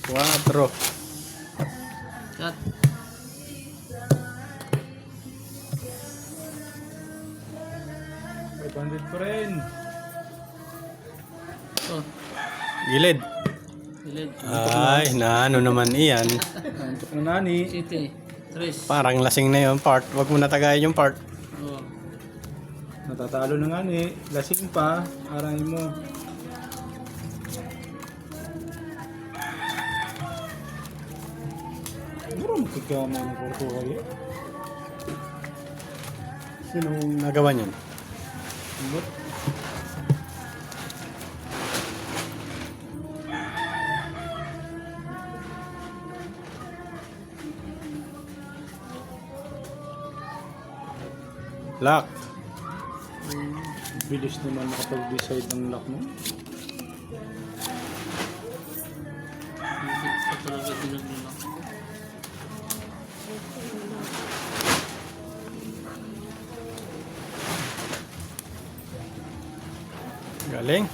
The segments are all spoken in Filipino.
4. Cut. $500 pa rin. Oh, Gilid. gilid. Ay, ano naman iyan. Antok na nani. City. Tres. Parang lasing na yung part. Wag mo natagayin yung part. Oh. Natatalo na nga ni. Lasing pa. Arahin mo. Meron magkagama ng kwarto kayo. Sinong nagawa niyan? But, Lock. bilis naman nakapag-decide ng lock mo. Hindi ko talaga dinagdala. Galing.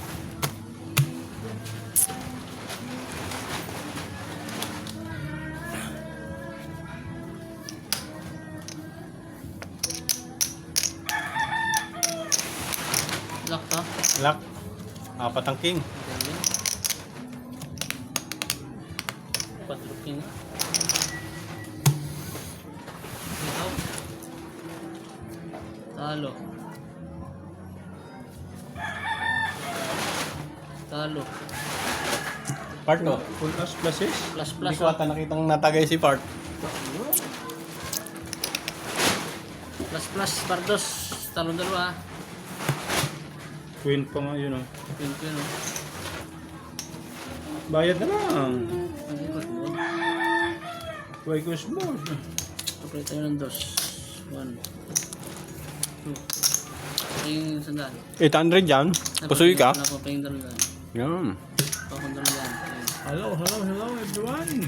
Lock to. Lock. 4 ang king. Galing. Patrukin na. Ito. Talo. Talo. Part to. Full as pluses. Plus Hindi plus. ko ata nakitang natagay si part. Plus plus. Pardos. Talong dalawa. Queen pa nga yun oh. Yun ko yun. Bayad na lang. Ang ikot mo. Why ko small? Kapit tayo ng dos. 1. 2. Ayun yung sandaan. 800 yan. Pusuy ka. Napapayong dalugan. Yan. Pakong dalugan. Hello everyone.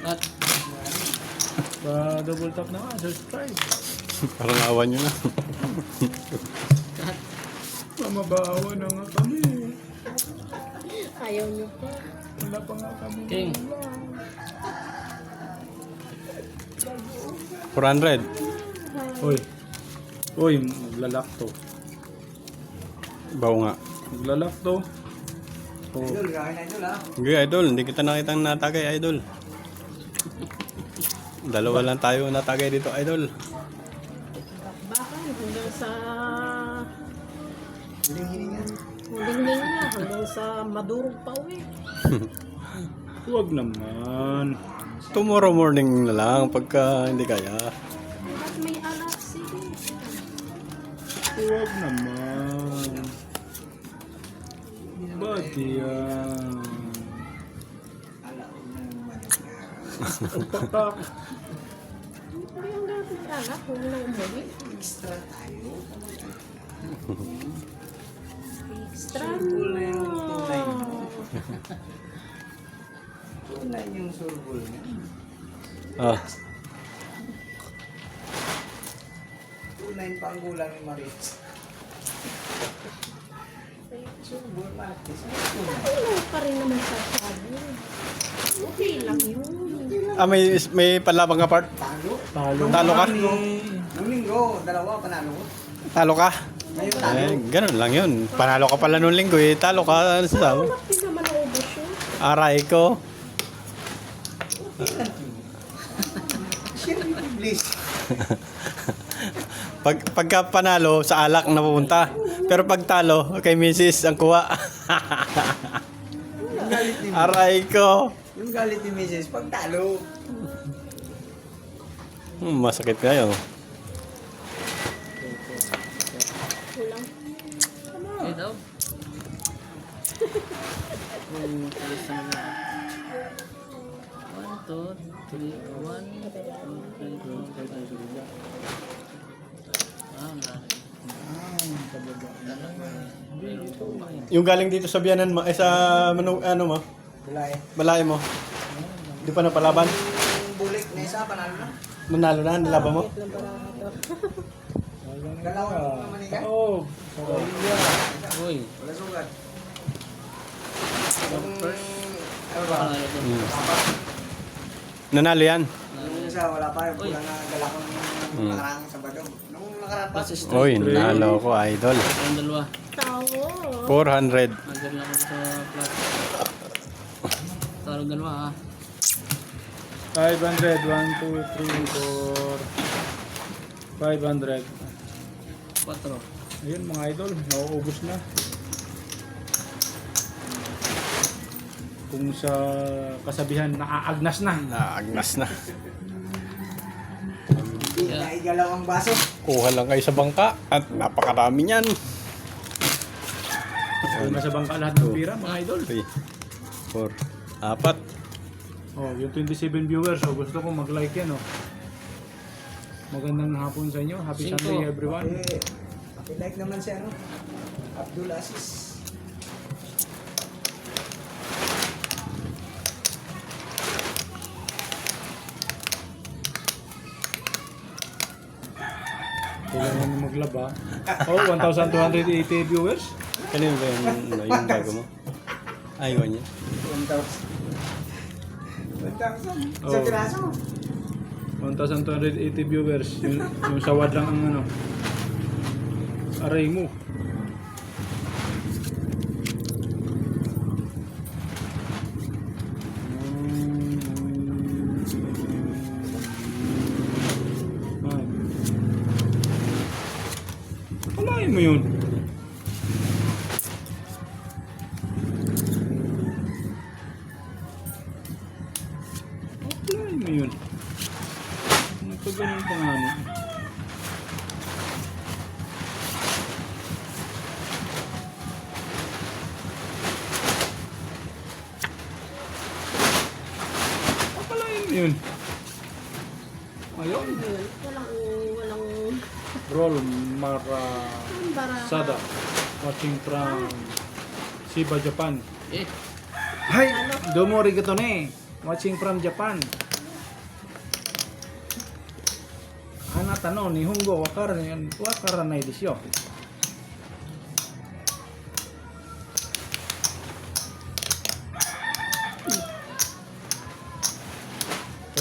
At Double tap na nga, subscribe. Parang awan nyo na. cut. Mamabawa na nga kami. Ayaw niyo pa. Wala pa nga kami. King. 400. Uy. Uy, maglalak to. Baw nga. Maglalak to. Oh. Hindi, idol. Hindi kita nakitang natagay, idol. Dalawa lang tayo natagay dito, idol. Baka hanggang sa... Huling-hiling na. Hanggang sa madurog pa uwi. Huwag naman. Tomorrow morning na lang pagka hindi kaya. Ba't may alas? Sige. Huwag naman. Ba't yan? Pagpatak. Pero yung dati anak, kung na umuwi. Extra Tunay yung surbol niya. Ah, Tunay pa ang gulang ni Maritz. Surbol, Maritz. Ano pa rin naman sa sabi. Okay lang yun. may palabang ka part? Talo. Talo ka? Nung linggo, dalawa panalo ko. Talo ka? Ngayon talo. Eh, ganun lang yun. Panalo ka pala nung linggo eh. Talo ka. Ano sa Wala din naman ang ubos yun. aray ko. Siyempre, please. Pagka panalo, sa alak na pupunta. Pero pag talo, kay Mrs. ang kuha. Yung galit ni Aray ko. Yung galit ni Mrs. pag talo. Masakit na yun. Kulang. Okay daw. Kung talis na na. 1, 2, 3, 1, 2, 3, 4, 5, 6. Ah, wala. Yung galing dito sa biyanan mo, sa ano mo, Wala eh. balay mo. Di pa napalaban? Yung bulik na isa, panalo na. Manalo na, nilaban mo. Galaw naman niya. Oo. Uy, Wala sugat. Yung Ano ba? Panalo to. Nanalo yan. Nung isa, wala pa. Wala na gala ko nung nakarang Sabado. Nung nakarang pa. Passes to. Uy, nanalo ko, idol. Ang dalawa. Tawo. 400. Nagdala ako sa flat. Talo dalawa ha. 500. 1, 2, 3, 4. 500. 4. Ayun mga idol, nauubos na. Kung sa kasabihan, naaagnas na. Naagnas na. Hindi, naigalaw ang baso. Kuha lang kayo sa bangka at napakarami niyan. Kung nasa bangka lahat ng pira, mga idol. 3, 4, 4. Oh, yung 27 viewers, so gusto ko mag-like yan, oh. Magandang hapon sa inyo. Happy Cinco. Sunday everyone. Like naman si ano, Abdul Aziz. Kailangan mo maglaba. Oh, 1,280 viewers. Kanino ba yung bago mo? Ayaw niya. 1,000. Sa Oh. piraso. 1,280 viewers. Yung sawad lang ang ano. Aray mo. Kalahin mo yun. Kalahin mo yun. Ano pa ganun pa nga mo? Kalahin mo yun. Ayun. Walang Roll bara. Marasada. Watching from Shiba, Japan. Eh. Hai! Domo arigato ne. Watching from Japan. Anata no Nihongo wakaranai desu yo.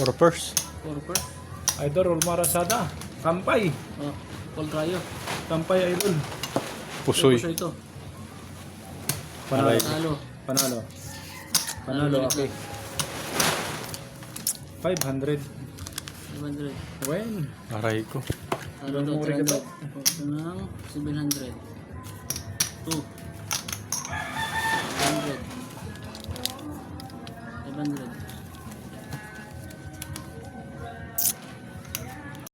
Orpers. 4 per. Idol Roll Marasada. Kampay. Oh. Full tryo. Kampay idol. Pusoy. Puso ito. Panalo. Talo. Panalo. Panalo, okay. 500. 500. When? Aray ko. Talo Ilang to. muri ka to? Ito ng 700. 2. 500. 500.